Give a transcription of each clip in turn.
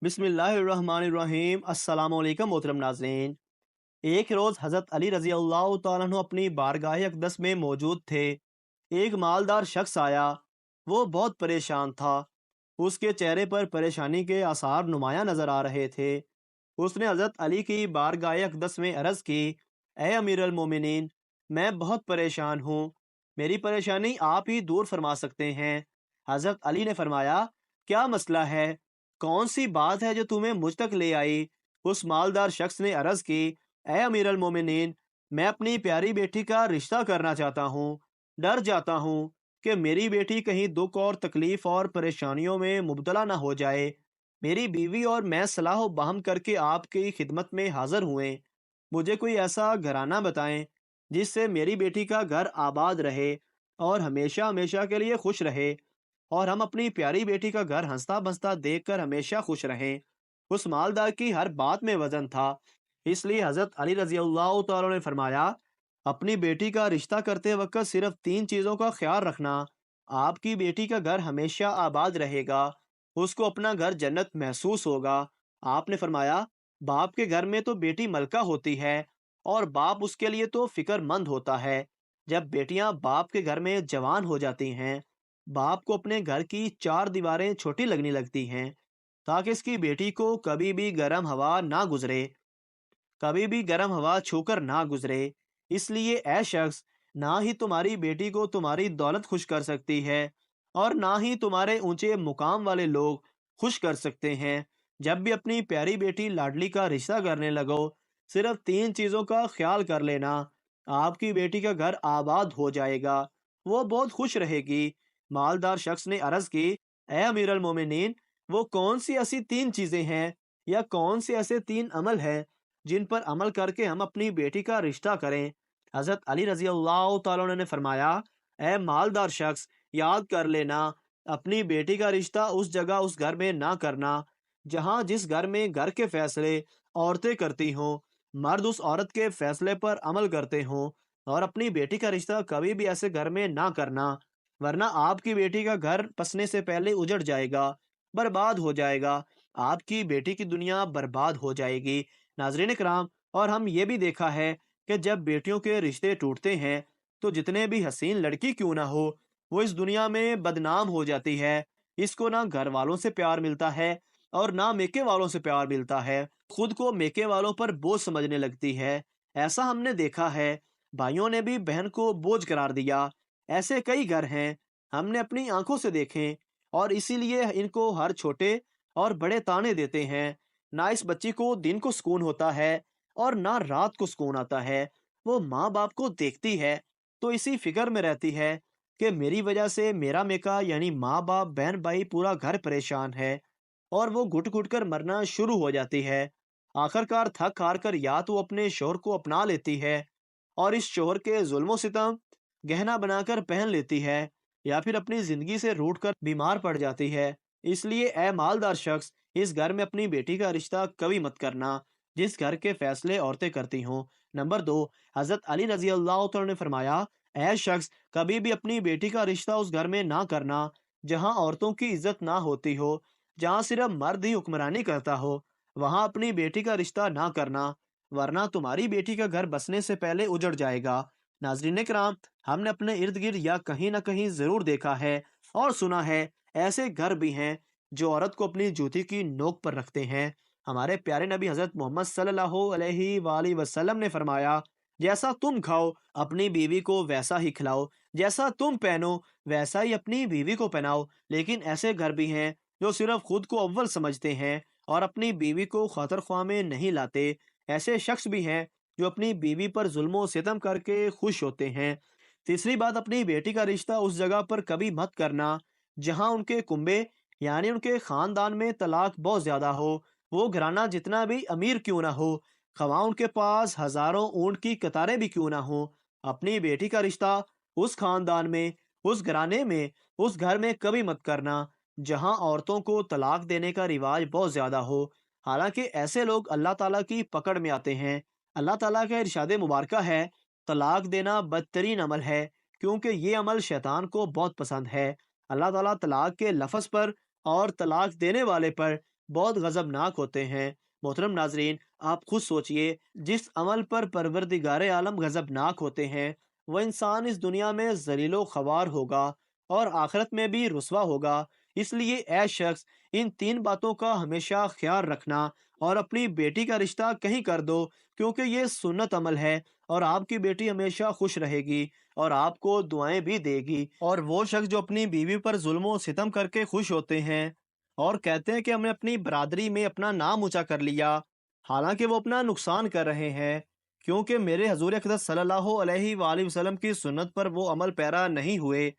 बिस्मिल्लाहिर्रहमानिर्रहीम। अस्सलाम वालेकुम मोहतरम नाज़रीन। एक रोज़ हज़रत अली रज़ी अल्लाह तआला अन्हु अपनी बारगाह अक़दस में मौजूद थे। एक मालदार शख्स आया। वो बहुत परेशान था। उसके चेहरे पर परेशानी के आसार नुमायाँ नज़र आ रहे थे। उसने हज़रत अली की बारगाह अक़दस में अर्ज़ की, ए अमीरुल मोमिनीन, मैं बहुत परेशान हूँ। मेरी परेशानी आप ही दूर फरमा सकते हैं। हज़रत अली ने फरमाया, क्या मसला है? कौन सी बात है जो तुम्हें मुझ तक ले आई? उस मालदार शख्स ने अर्ज़ की, ए अमीरुल मोमिनीन, मैं अपनी प्यारी बेटी का रिश्ता करना चाहता हूँ। डर जाता हूँ कि मेरी बेटी कहीं दुख और तकलीफ और परेशानियों में मुब्तला ना हो जाए। मेरी बीवी और मैं सलाह बहम करके आपकी खिदमत में हाजिर हुए। मुझे कोई ऐसा घराना बताएं जिससे मेरी बेटी का घर आबाद रहे और हमेशा हमेशा के लिए खुश रहे, और हम अपनी प्यारी बेटी का घर हंसता बसता देखकर हमेशा खुश रहें। उस मालदार की हर बात में वजन था। इसलिए हजरत अली रजी अल्लाह तआला ने फरमाया, अपनी बेटी का रिश्ता करते वक्त सिर्फ तीन चीज़ों का ख्याल रखना। आपकी बेटी का घर हमेशा आबाद रहेगा, उसको अपना घर जन्नत महसूस होगा। आपने फरमाया, बाप के घर में तो बेटी मलका होती है और बाप उसके लिए तो फिक्रमंद होता है। जब बेटियां बाप के घर में जवान हो जाती हैं, बाप को अपने घर की चार दीवारें छोटी लगने लगती हैं, ताकि इसकी बेटी को कभी भी गर्म हवा ना गुजरे, कभी भी गर्म हवा छूकर ना गुजरे। इसलिए ऐ शख्स, ना ही तुम्हारी बेटी को तुम्हारी दौलत खुश कर सकती है और ना ही तुम्हारे ऊंचे मुकाम वाले लोग खुश कर सकते हैं। जब भी अपनी प्यारी बेटी लाडली का रिश्ता करने लगो, सिर्फ तीन चीज़ों का ख्याल कर लेना। आपकी बेटी का घर आबाद हो जाएगा, वो बहुत खुश रहेगी। मालदार शख्स ने अर्ज की, ए अमीरुल मोमिनीन, वो कौन सी ऐसी तीन चीज़ें हैं या कौन से ऐसे तीन अमल हैं जिन पर अमल करके हम अपनी बेटी का रिश्ता करें? हज़रत अली रज़ी अल्लाह तआला अन्हु ने फरमाया, ए मालदार शख्स, याद कर लेना, अपनी बेटी का रिश्ता उस जगह उस घर में ना करना जहाँ जिस घर में घर के फैसले औरतें करती हों, मर्द उस औरत के फैसले पर अमल करते हों। और अपनी बेटी का रिश्ता कभी भी ऐसे घर में ना करना, वरना आपकी बेटी का घर पसने से पहले उजड़ जाएगा, बर्बाद हो जाएगा। आपकी बेटी की दुनिया बर्बाद हो जाएगी। नाजरीन कराम, और हम ये भी देखा है कि जब बेटियों के रिश्ते टूटते हैं तो जितने भी हसीन लड़की क्यों ना हो, वो इस दुनिया में बदनाम हो जाती है। इसको ना घर वालों से प्यार मिलता है और ना मेके वालों से प्यार मिलता है। खुद को मेके वालों पर बोझ समझने लगती है। ऐसा हमने देखा है। भाइयों ने भी बहन को बोझ करार दिया। ऐसे कई घर हैं, हमने अपनी आंखों से देखे, और इसीलिए इनको हर छोटे और बड़े ताने देते हैं। ना इस बच्ची को दिन को सुकून होता है और ना रात को सुकून आता है। वो माँ बाप को देखती है तो इसी फिक्र में रहती है कि मेरी वजह से मेरा मेका यानी माँ बाप बहन भाई पूरा घर परेशान है, और वो घुट घुट कर मरना शुरू हो जाती है। आखिरकार थक हार कर या तो वो अपने शोहर को अपना लेती है और इस शोहर के जुल्मों सितम गहना बनाकर पहन लेती है, या फिर अपनी जिंदगी से रूठ कर बीमार पड़ जाती है। इसलिए ए मालदार शख्स, इस घर में अपनी बेटी का रिश्ता कभी मत करना जिस घर के फैसले औरतें करती हों। नंबर दो, हजरत अली रजी अल्लाह तआला ने फरमाया, ऐ शख्स, कभी भी अपनी बेटी का रिश्ता उस घर में ना करना जहां औरतों की इज्जत ना होती हो, जहां सिर्फ मर्द ही हुक्मरानी करता हो। वहां अपनी बेटी का रिश्ता ना करना, वरना तुम्हारी बेटी का घर बसने से पहले उजड़ जाएगा। नाजरीन कराम, हमने अपने इर्द गिर्द या कहीं ना कहीं जरूर देखा है और सुना है, ऐसे घर भी हैं जो औरत को अपनी जूती की नोक पर रखते हैं। हमारे प्यारे नबी हजरत मोहम्मद सल्लल्लाहु अलैहि वसल्लम ने फरमाया, जैसा तुम खाओ अपनी बीवी को वैसा ही खिलाओ, जैसा तुम पहनो वैसा ही अपनी बीवी को पहनाओ। लेकिन ऐसे घर भी हैं जो सिर्फ खुद को अव्वल समझते हैं और अपनी बीवी को खतर ख्वाह में नहीं लाते। ऐसे शख्स भी हैं जो अपनी बीवी पर जुल्म सितम करके खुश होते हैं। तीसरी बात, अपनी बेटी का रिश्ता उस जगह पर कभी मत करना जहां उनके कुंबे यानी उनके खानदान में तलाक बहुत ज्यादा हो। वो घराना जितना भी अमीर क्यों ना हो, खवा उनके पास हजारों ऊंट की कतारें भी क्यों ना हो, अपनी बेटी का रिश्ता उस खानदान में, उस घराने में, उस घर में कभी मत करना जहां औरतों को तलाक देने का रिवाज बहुत ज्यादा हो। हालांकि ऐसे लोग अल्लाह ताला की पकड़ में आते हैं। अल्लाह ताला का इरशाद मुबारक है, तलाक देना बदतरीन अमल है क्योंकि ये अमल शैतान को बहुत पसंद है। अल्लाह ताला तलाक के लफ्ज़ पर और तलाक देने वाले पर بہت غضبناک ہوتے ہیں۔ محترم ناظرین، آپ خود سوچئے، جس عمل پر پروردگار عالم غضبناک ہوتے ہیں وہ انسان اس دنیا میں ذلیل و خوار ہوگا اور آخرت میں بھی رسوا ہوگا۔ اس لیے اے شخص، ان تین باتوں کا ہمیشہ خیال رکھنا اور اپنی بیٹی کا رشتہ کہیں کر دو، کیونکہ یہ سنت عمل ہے، اور آپ کی بیٹی ہمیشہ خوش رہے گی اور آپ کو دعائیں بھی دے گی۔ اور وہ شخص جو اپنی بیوی پر ظلم و ستم کر کے خوش ہوتے ہیں اور کہتے ہیں کہ ہم نے اپنی برادری میں اپنا نام اونچا کر لیا، حالانکہ وہ اپنا نقصان کر رہے ہیں، کیونکہ میرے حضور اقدس صلی اللہ علیہ وآلہ وسلم کی سنت پر وہ عمل پیرا نہیں ہوئے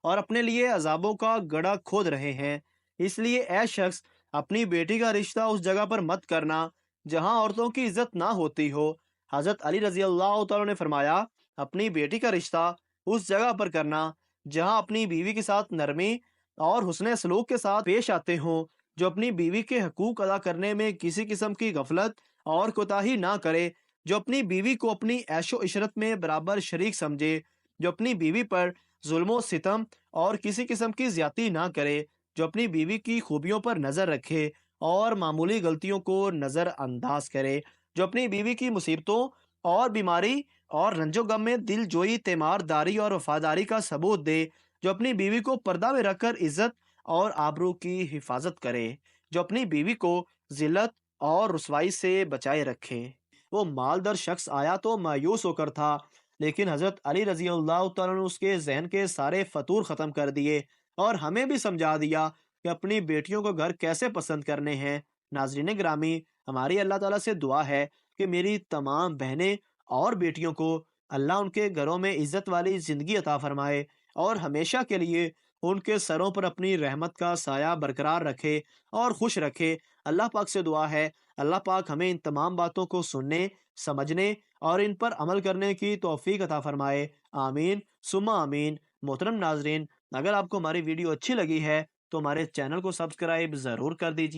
اور اپنے لیے عذابوں کا گڑھا کھود رہے ہیں۔ اس لیے اے شخص، اپنی بیٹی کا رشتہ اس جگہ پر مت کرنا جہاں عورتوں کی عزت نہ ہوتی ہو۔ حضرت علی رضی اللہ تعالیٰ نے فرمایا، اپنی بیٹی کا رشتہ اس جگہ پر کرنا جہاں اپنی بیوی کے ساتھ نرمی اور حسن سلوک کے ساتھ پیش آتے ہوں، جو اپنی بیوی کے حقوق ادا کرنے میں کسی قسم کی غفلت اور کوتاہی نہ کرے، جو اپنی بیوی کو اپنی عیش و عشرت میں برابر شریک سمجھے، جو اپنی بیوی پر ظلم و ستم اور کسی قسم کی زیادتی نہ کرے، جو اپنی بیوی کی خوبیوں پر نظر رکھے اور معمولی غلطیوں کو نظر انداز کرے، جو اپنی بیوی کی مصیبتوں اور بیماری اور رنج و غم میں دل جوئی، تیمار داری اور وفاداری کا ثبوت دے، جو اپنی بیوی کو پردہ میں رکھ کر عزت اور آبرو کی حفاظت کرے، جو اپنی بیوی کو ذلت اور رسوائی سے بچائے رکھے۔ وہ مالدار شخص آیا تو مایوس ہو کر تھا، لیکن حضرت علی رضی اللہ تعالیٰ نے اس کے ذہن کے سارے فطور ختم کر دیے اور ہمیں بھی سمجھا دیا کہ اپنی بیٹیوں کو گھر کیسے پسند کرنے ہیں۔ ناظرین گرامی، ہماری اللہ تعالیٰ سے دعا ہے کہ میری تمام بہنیں اور بیٹیوں کو اللہ ان کے گھروں میں عزت والی زندگی عطا فرمائے اور ہمیشہ کے لیے ان کے سروں پر اپنی رحمت کا سایہ برقرار رکھے اور خوش رکھے۔ اللہ پاک سے دعا ہے، اللہ پاک ہمیں ان تمام باتوں کو سننے، سمجھنے اور ان پر عمل کرنے کی توفیق عطا فرمائے۔ آمین ثم آمین۔ محترم ناظرین، اگر آپ کو ہماری ویڈیو اچھی لگی ہے تو ہمارے چینل کو سبسکرائب ضرور کر دیجیے۔